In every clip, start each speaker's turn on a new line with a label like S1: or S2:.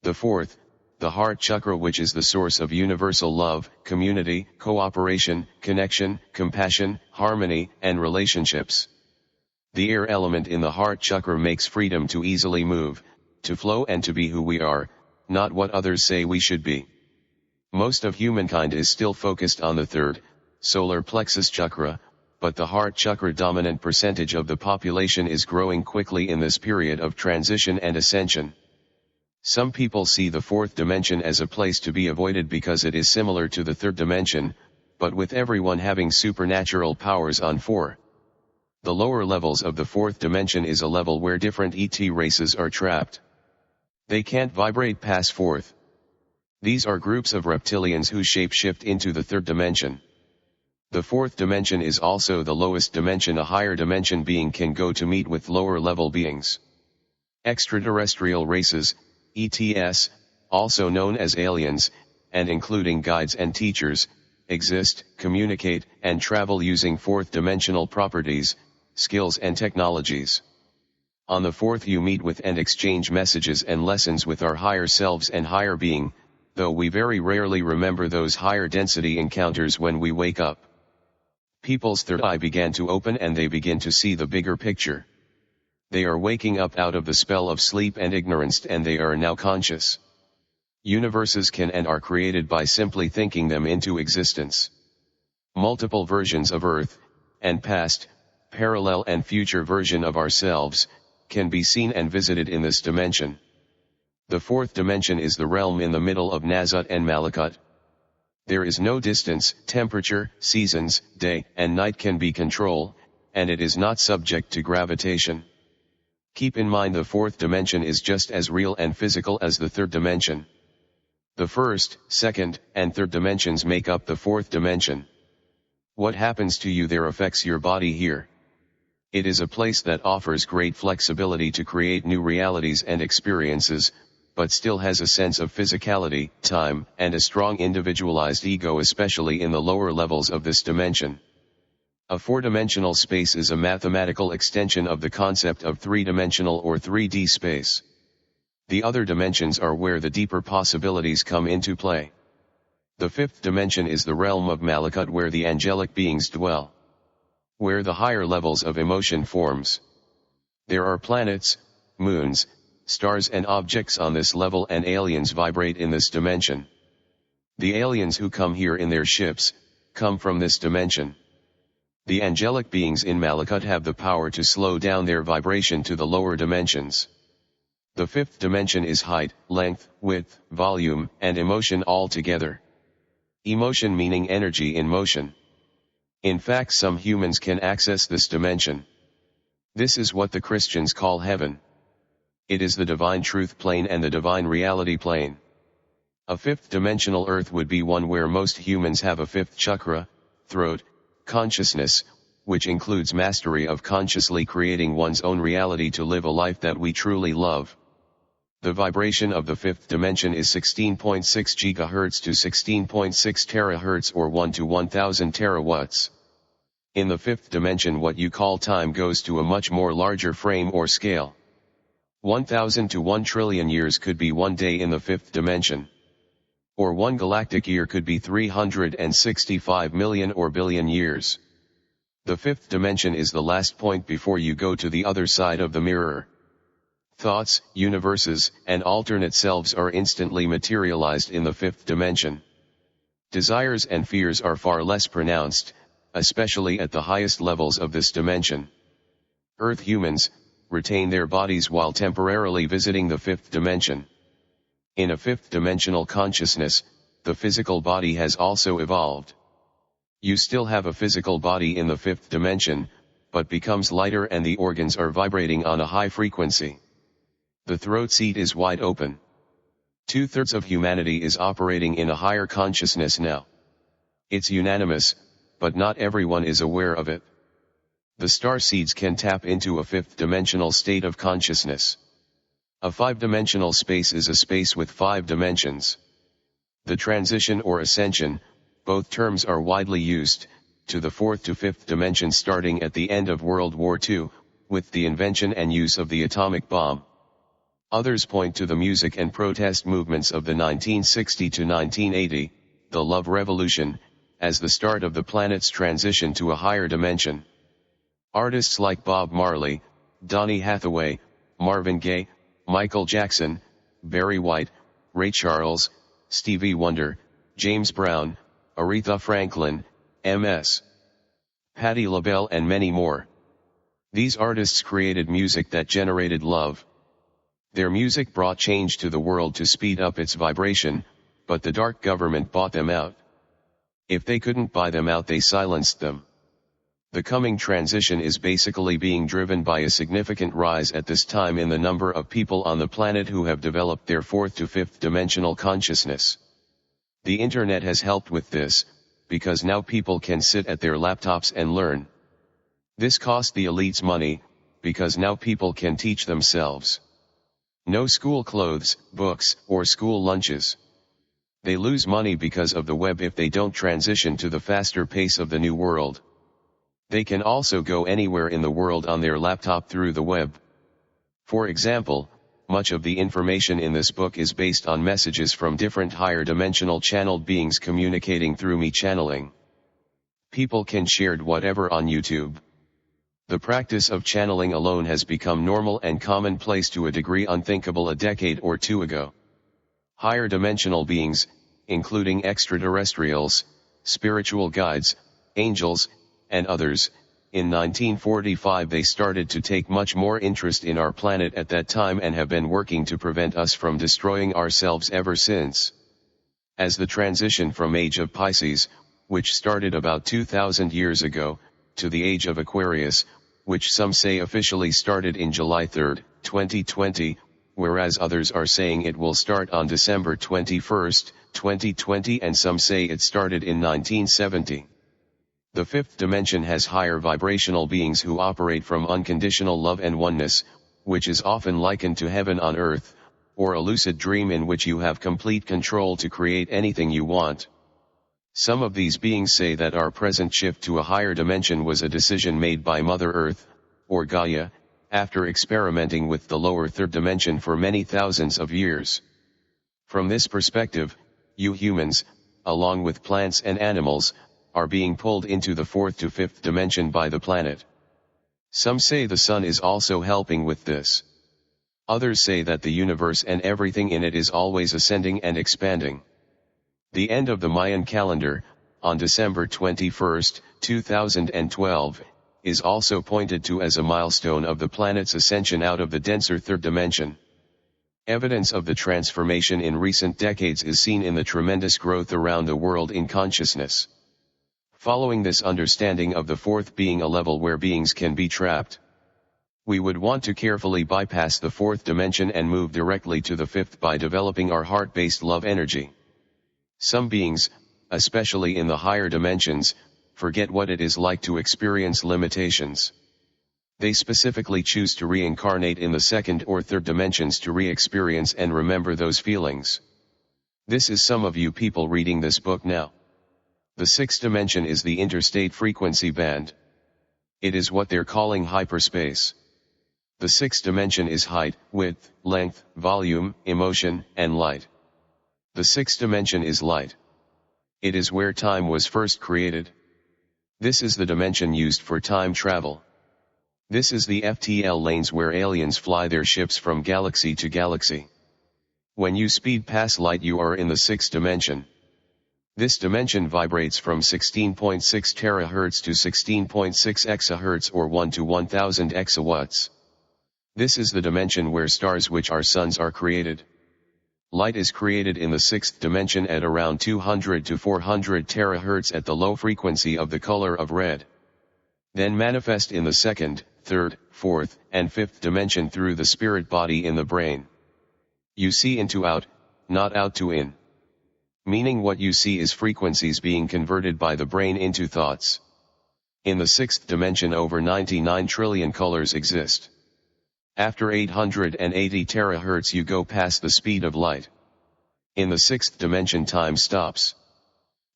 S1: The fourth, the heart chakra, which is the source of universal love, community, cooperation, connection, compassion, harmony, and relationships. The air element in the heart chakra makes freedom to easily move, to flow and to be who we are, not what others say we should be. Most of humankind is still focused on the third, solar plexus chakra, but the heart chakra dominant percentage of the population is growing quickly in this period of transition and ascension. Some people see the fourth dimension as a place to be avoided because it is similar to the third dimension, but with everyone having supernatural powers on four. The lower levels of the fourth dimension is a level where different ET races are trapped. They can't vibrate past fourth. These are groups of reptilians who shape-shift into the third dimension. The fourth dimension is also the lowest dimension a higher dimension being can go to meet with lower level beings. Extraterrestrial races, ETS, also known as aliens, and including guides and teachers, exist, communicate, and travel using fourth-dimensional properties, skills and technologies. On the fourth you meet with and exchange messages and lessons with our higher selves and higher being, though we very rarely remember those higher density encounters when we wake up. People's third eye began to open and they begin to see the bigger picture. They are waking up out of the spell of sleep and ignorance and they are now conscious. Universes can and are created by simply thinking them into existence. Multiple versions of Earth, and past, parallel and future version of ourselves, can be seen and visited in this dimension. The fourth dimension is the realm in the middle of Nazut and Malakut. There is no distance, temperature, seasons, day and night can be controlled, and it is not subject to gravitation. Keep in mind the fourth dimension is just as real and physical as the third dimension. The first, second, and third dimensions make up the fourth dimension. What happens to you there affects your body here. It is a place that offers great flexibility to create new realities and experiences, but still has a sense of physicality, time, and a strong individualized ego, especially in the lower levels of this dimension. A four-dimensional space is a mathematical extension of the concept of three-dimensional or 3D space. The other dimensions are where the deeper possibilities come into play. The fifth dimension is the realm of Malakut, where the angelic beings dwell. Where the higher levels of emotion forms. There are planets, moons, stars and objects on this level, and aliens vibrate in this dimension. The aliens who come here in their ships, come from this dimension. The angelic beings in Malakut have the power to slow down their vibration to the lower dimensions. The fifth dimension is height, length, width, volume, and emotion all together. Emotion meaning energy in motion. In fact, some humans can access this dimension. This is what the Christians call heaven. It is the divine truth plane and the divine reality plane. A fifth dimensional earth would be one where most humans have a fifth chakra, throat, consciousness, which includes mastery of consciously creating one's own reality to live a life that we truly love. The vibration of the fifth dimension is 16.6 GHz to 16.6 THz or 1 to 1000 terawatts. In the fifth dimension, what you call time goes to a much more larger frame or scale. 1000 to 1 trillion years could be 1 day in the fifth dimension. Or 1 galactic year could be 365 million or billion years. The fifth dimension is the last point before you go to the other side of the mirror. Thoughts, universes, and alternate selves are instantly materialized in the fifth dimension. Desires and fears are far less pronounced, especially at the highest levels of this dimension. Earth humans retain their bodies while temporarily visiting the fifth dimension. In a fifth-dimensional consciousness, the physical body has also evolved. You still have a physical body in the fifth dimension, but becomes lighter and the organs are vibrating on a high frequency. The throat seat is wide open. 2/3 of humanity is operating in a higher consciousness now. It's unanimous, but not everyone is aware of it. The star seeds can tap into a fifth-dimensional state of consciousness. A five-dimensional space is a space with 5 dimensions. The transition or ascension, both terms are widely used, to the fourth to fifth dimension starting at the end of World War II, with the invention and use of the atomic bomb. Others point to the music and protest movements of the 1960 to 1980, the Love Revolution, as the start of the planet's transition to a higher dimension. Artists like Bob Marley, Donny Hathaway, Marvin Gaye, Michael Jackson, Barry White, Ray Charles, Stevie Wonder, James Brown, Aretha Franklin, M.S. Patti LaBelle and many more. These artists created music that generated love. Their music brought change to the world to speed up its vibration, but the dark government bought them out. If they couldn't buy them out, they silenced them. The coming transition is basically being driven by a significant rise at this time in the number of people on the planet who have developed their fourth to fifth dimensional consciousness. The internet has helped with this, because now people can sit at their laptops and learn. This cost the elites money, because now people can teach themselves. No school clothes, books, or school lunches. They lose money because of the web if they don't transition to the faster pace of the new world. They can also go anywhere in the world on their laptop through the web. For example, much of the information in this book is based on messages from different higher dimensional channeled beings communicating through me channeling. People can share whatever on YouTube. The practice of channeling alone has become normal and commonplace to a degree unthinkable a decade or two ago. Higher dimensional beings, including extraterrestrials, spiritual guides, angels, and others, in 1945 they started to take much more interest in our planet at that time and have been working to prevent us from destroying ourselves ever since. As the transition from Age of Pisces, which started about 2,000 years ago, to the Age of Aquarius, which some say officially started in July 3, 2020, whereas others are saying it will start on December 21, 2020, and some say it started in 1970. The fifth dimension has higher vibrational beings who operate from unconditional love and oneness, which is often likened to heaven on earth, or a lucid dream in which you have complete control to create anything you want. Some of these beings say that our present shift to a higher dimension was a decision made by Mother Earth, or Gaia, after experimenting with the lower third dimension for many thousands of years. From this perspective, you humans, along with plants and animals, are being pulled into the fourth to fifth dimension by the planet. Some say the sun is also helping with this. Others say that the universe and everything in it is always ascending and expanding. The end of the Mayan calendar, on December 21, 2012, is also pointed to as a milestone of the planet's ascension out of the denser third dimension. Evidence of the transformation in recent decades is seen in the tremendous growth around the world in consciousness. Following this understanding of the fourth being a level where beings can be trapped, we would want to carefully bypass the fourth dimension and move directly to the fifth by developing our heart-based love energy. Some beings, especially in the higher dimensions, forget what it is like to experience limitations. They specifically choose to reincarnate in the second or third dimensions to re-experience and remember those feelings. This is some of you people reading this book now. The sixth dimension is the interstate frequency band. It is what they're calling hyperspace. The sixth dimension is height, width, length, volume, emotion, and light. The sixth dimension is light. It is where time was first created. This is the dimension used for time travel. This is the FTL lanes where aliens fly their ships from galaxy to galaxy. When you speed past light, you are in the sixth dimension. This dimension vibrates from 16.6 terahertz to 16.6 exahertz or 1 to 1000 exawatts. This is the dimension where stars, which are suns, are created. Light is created in the sixth dimension at around 200 to 400 terahertz at the low frequency of the color of red. Then manifest in the second, third, fourth, and fifth dimension through the spirit body in the brain. You see into out, not out to in. Meaning what you see is frequencies being converted by the brain into thoughts. In the sixth dimension, over 99 trillion colors exist. After 880 terahertz you go past the speed of light. In the sixth dimension, time stops.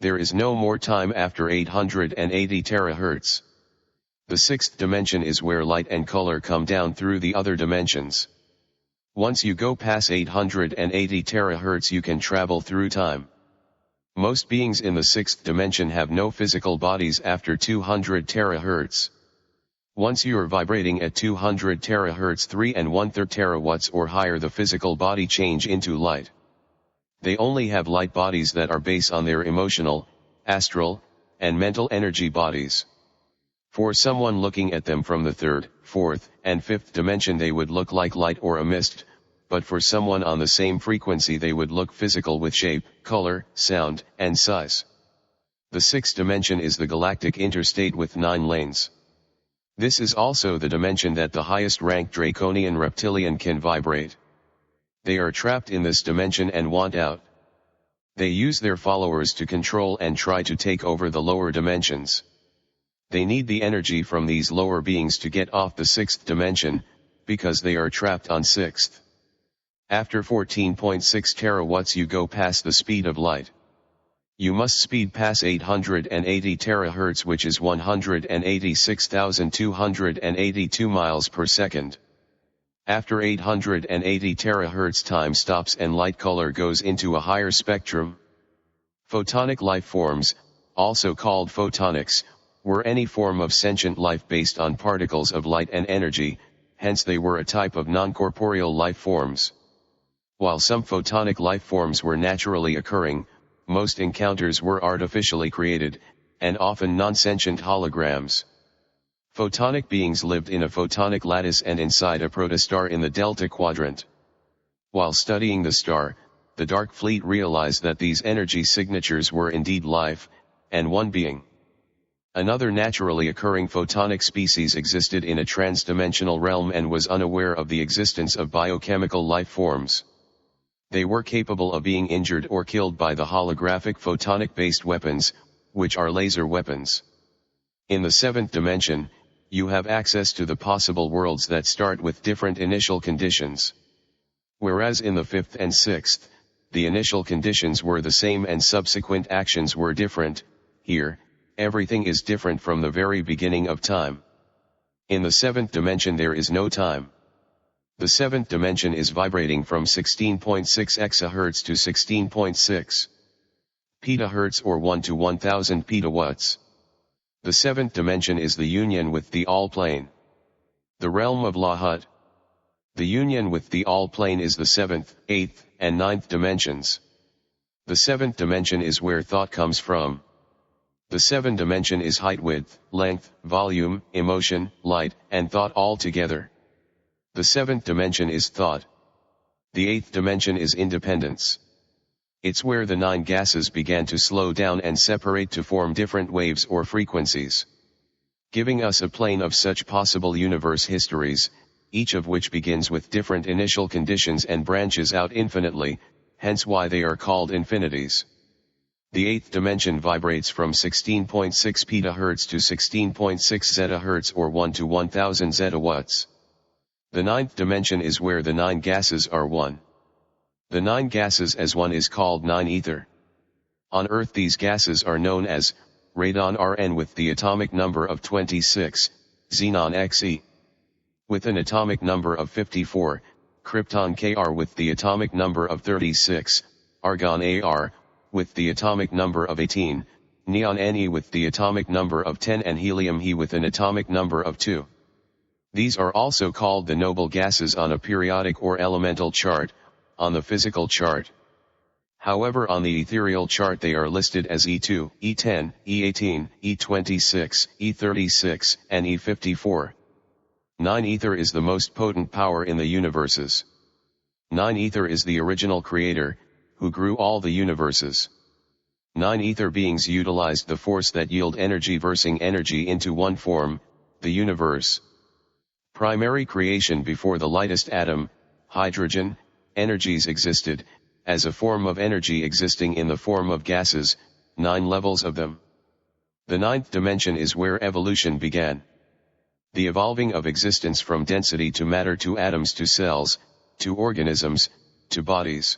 S1: There is no more time after 880 terahertz. The sixth dimension is where light and color come down through the other dimensions. Once you go past 880 terahertz you can travel through time. Most beings in the sixth dimension have no physical bodies after 200 terahertz. Once you're vibrating at 200 terahertz 3 1/3 terawatts or higher, the physical body change into light. They only have light bodies that are based on their emotional, astral, and mental energy bodies. For someone looking at them from the third, fourth, and fifth dimension they would look like light or a mist, but for someone on the same frequency they would look physical with shape, color, sound, and size. The sixth dimension is the galactic interstate with 9 lanes. This is also the dimension that the highest ranked draconian reptilian can vibrate. They are trapped in this dimension and want out. They use their followers to control and try to take over the lower dimensions. They need the energy from these lower beings to get off the sixth dimension, because they are trapped on sixth. After 14.6 terawatts you go past the speed of light. You must speed past 880 terahertz, which is 186,282 miles per second. After 880 terahertz time stops and light color goes into a higher spectrum. Photonic life forms, also called photonics, were any form of sentient life based on particles of light and energy, hence they were a type of non-corporeal life forms. While some photonic life forms were naturally occurring, most encounters were artificially created, and often non-sentient holograms. Photonic beings lived in a photonic lattice and inside a protostar in the Delta Quadrant. While studying the star, the Dark Fleet realized that these energy signatures were indeed life, and one being. Another naturally occurring photonic species existed in a trans-dimensional realm and was unaware of the existence of biochemical life forms. They were capable of being injured or killed by the holographic photonic-based weapons, which are laser weapons. In the seventh dimension, you have access to the possible worlds that start with different initial conditions. Whereas in the fifth and sixth, the initial conditions were the same and subsequent actions were different, here, everything is different from the very beginning of time. In the seventh dimension there is no time. The seventh dimension is vibrating from 16.6 exahertz to 16.6 petahertz or 1 to 1000 petawatts. The seventh dimension is the union with the all-plane. The realm of Lahut. The union with the all-plane is the seventh, eighth, and ninth dimensions. The seventh dimension is where thought comes from. The seventh dimension is height, width, length, volume, emotion, light, and thought all together. The seventh dimension is thought. The eighth dimension is independence. It's where the 9 gases began to slow down and separate to form different waves or frequencies, giving us a plane of such possible universe histories, each of which begins with different initial conditions and branches out infinitely, hence why they are called infinities. The eighth dimension vibrates from 16.6 petahertz to 16.6 zettahertz or 1 to 1000 zettawatts. The ninth dimension is where the 9 gases are one. The 9 gases as one is called 9 ether. On Earth these gases are known as radon Rn with the atomic number of 26, xenon Xe. With an atomic number of 54, krypton Kr with the atomic number of 36, argon Ar, with the atomic number of 18, neon Ne with the atomic number of 10 and helium He with an atomic number of 2. These are also called the noble gases on a periodic or elemental chart, on the physical chart. However, on the ethereal chart they are listed as E2, E10, E18, E26, E36, and E54. 9 ether is the most potent power in the universes. 9 ether is the original creator, who grew all the universes. 9 ether beings utilized the force that yield energy versing energy into one form, the universe. Primary creation before the lightest atom, hydrogen, energies existed, as a form of energy existing in the form of gases, 9 levels of them. The ninth dimension is where evolution began. The evolving of existence from density to matter to atoms to cells, to organisms, to bodies.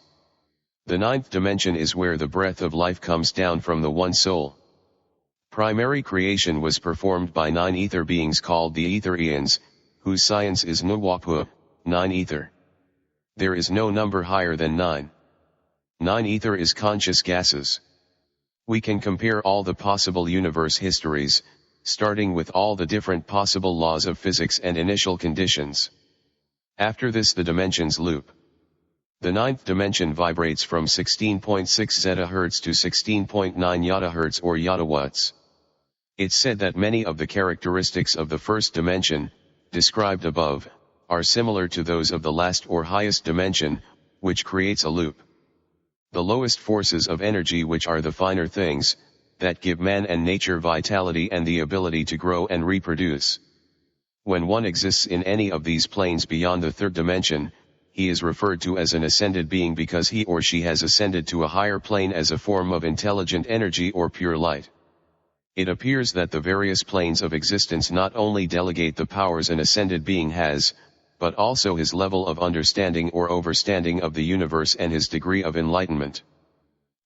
S1: The ninth dimension is where the breath of life comes down from the one soul. Primary creation was performed by 9 ether beings called the Etherians, whose science is Nwapua, 9 ether. There is no number higher than 9. 9 ether is conscious gases. We can compare all the possible universe histories, starting with all the different possible laws of physics and initial conditions. After this the dimensions loop. The ninth dimension vibrates from 16.6 zettahertz to 16.9 yottahertz or yottawatts. It's said that many of the characteristics of the first dimension, described above, are similar to those of the last or highest dimension, which creates a loop. The lowest forces of energy, which are the finer things, that give man and nature vitality and the ability to grow and reproduce. When one exists in any of these planes beyond the third dimension, he is referred to as an ascended being because he or she has ascended to a higher plane as a form of intelligent energy or pure light. It appears that the various planes of existence not only delegate the powers an ascended being has, but also his level of understanding or overstanding of the universe and his degree of enlightenment.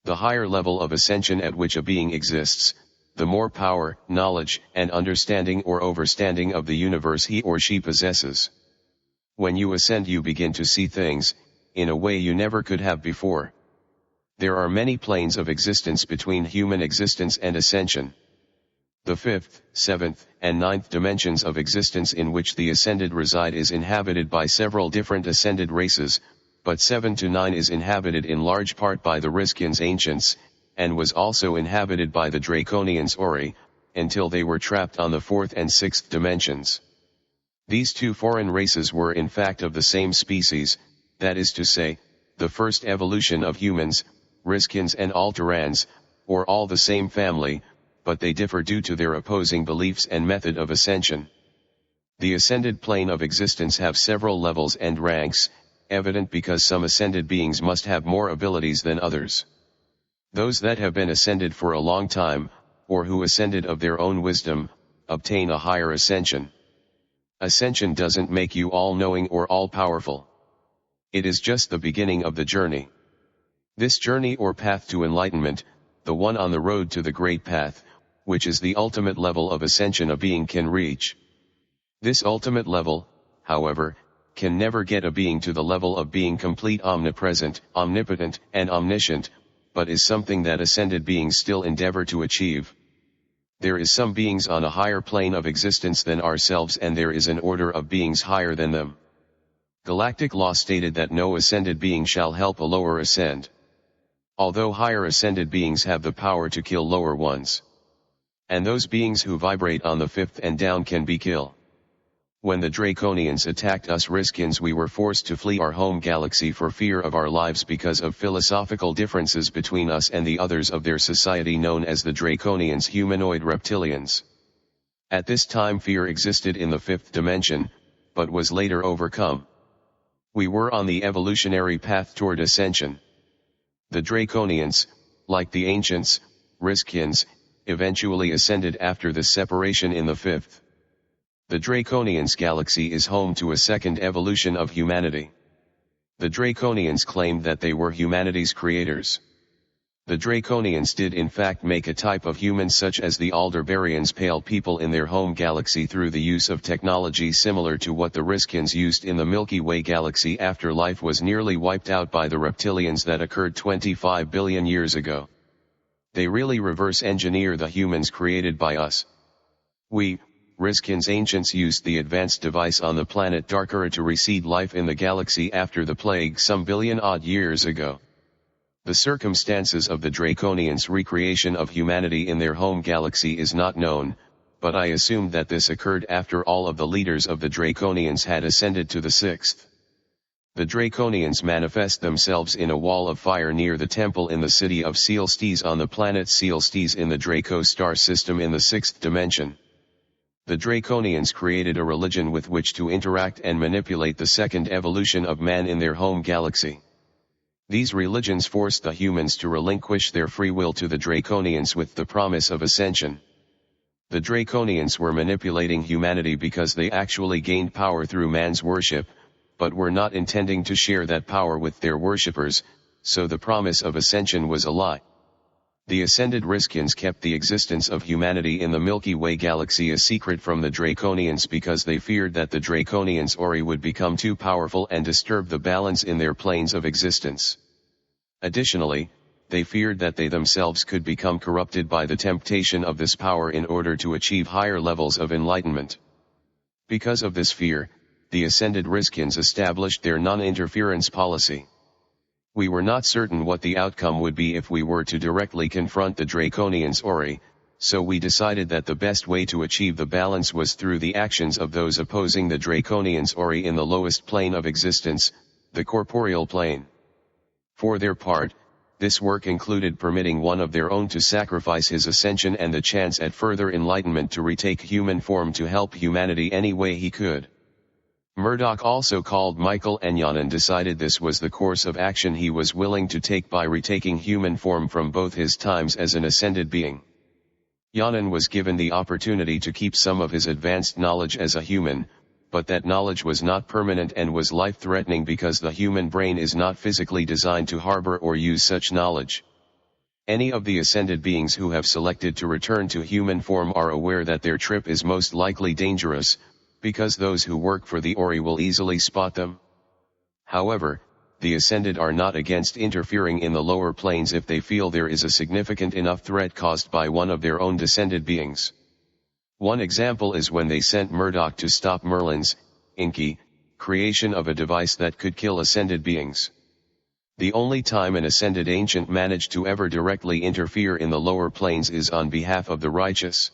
S1: The higher level of ascension at which a being exists, the more power, knowledge, and understanding or overstanding of the universe he or she possesses. When you ascend, you begin to see things, in a way you never could have before. There are many planes of existence between human existence and ascension. The fifth, seventh, and ninth dimensions of existence in which the ascended reside is inhabited by several different ascended races, but 7 to 9 is inhabited in large part by the Riskians ancients, and was also inhabited by the Draconians Ori, until they were trapped on the fourth and sixth dimensions. These two foreign races were in fact of the same species, that is to say, the first evolution of humans, Riskians and Alterans, or all the same family, but they differ due to their opposing beliefs and method of ascension. The ascended plane of existence have several levels and ranks, evident because some ascended beings must have more abilities than others. Those that have been ascended for a long time, or who ascended of their own wisdom, obtain a higher ascension. Ascension doesn't make you all-knowing or all-powerful. It is just the beginning of the journey. This journey or path to enlightenment, the one on the road to the great path, which is the ultimate level of ascension a being can reach. This ultimate level, however, can never get a being to the level of being complete omnipresent, omnipotent, and omniscient, but is something that ascended beings still endeavor to achieve. There is some beings on a higher plane of existence than ourselves, and there is an order of beings higher than them. Galactic law stated that no ascended being shall help a lower ascend. Although higher ascended beings have the power to kill lower ones. And those beings who vibrate on the fifth and down can be killed. When the Draconians attacked us Riskians, we were forced to flee our home galaxy for fear of our lives because of philosophical differences between us and the others of their society known as the Draconians humanoid reptilians. At this time fear existed in the fifth dimension, but was later overcome. We were on the evolutionary path toward ascension. The Draconians, like the ancients, Riskians, eventually ascended after the separation in the fifth. The Draconians galaxy is home to a second evolution of humanity. The Draconians claimed that they were humanity's creators. The Draconians did in fact make a type of human such as the Aldebaranians pale people in their home galaxy through the use of technology similar to what the Riskians used in the Milky Way galaxy after life was nearly wiped out by the reptilians that occurred 25 billion years ago. They really reverse engineer the humans created by us. We, Riskians ancients, used the advanced device on the planet Darkara to reseed life in the galaxy after the plague some billion-odd years ago. The circumstances of the Draconians' recreation of humanity in their home galaxy is not known, but I assumed that this occurred after all of the leaders of the Draconians had ascended to the sixth. The Draconians manifest themselves in a wall of fire near the temple in the city of Sealstes on the planet Sealstes in the Draco star system in the sixth dimension. The Draconians created a religion with which to interact and manipulate the second evolution of man in their home galaxy. These religions forced the humans to relinquish their free will to the Draconians with the promise of ascension. The Draconians were manipulating humanity because they actually gained power through man's worship, but were not intending to share that power with their worshippers, so the promise of ascension was a lie. The ascended Riskians kept the existence of humanity in the Milky Way galaxy a secret from the Draconians because they feared that the Draconians' Ori would become too powerful and disturb the balance in their planes of existence. Additionally, they feared that they themselves could become corrupted by the temptation of this power in order to achieve higher levels of enlightenment. Because of this fear, the ascended Riskians established their non-interference policy. We were not certain what the outcome would be if we were to directly confront the Draconians' Ori, so we decided that the best way to achieve the balance was through the actions of those opposing the Draconians' Ori in the lowest plane of existence, the corporeal plane. For their part, this work included permitting one of their own to sacrifice his ascension and the chance at further enlightenment to retake human form to help humanity any way he could. Murdoch, also called Michael Enyanan, decided this was the course of action he was willing to take by retaking human form from both his times as an ascended being. Yanan was given the opportunity to keep some of his advanced knowledge as a human, but that knowledge was not permanent and was life-threatening because the human brain is not physically designed to harbor or use such knowledge. Any of the ascended beings who have selected to return to human form are aware that their trip is most likely dangerous, because those who work for the Ori will easily spot them. However, the ascended are not against interfering in the lower planes if they feel there is a significant enough threat caused by one of their own descended beings. One example is when they sent Murdoch to stop Merlin's, Inky, creation of a device that could kill ascended beings. The only time an ascended ancient managed to ever directly interfere in the lower planes is on behalf of the righteous.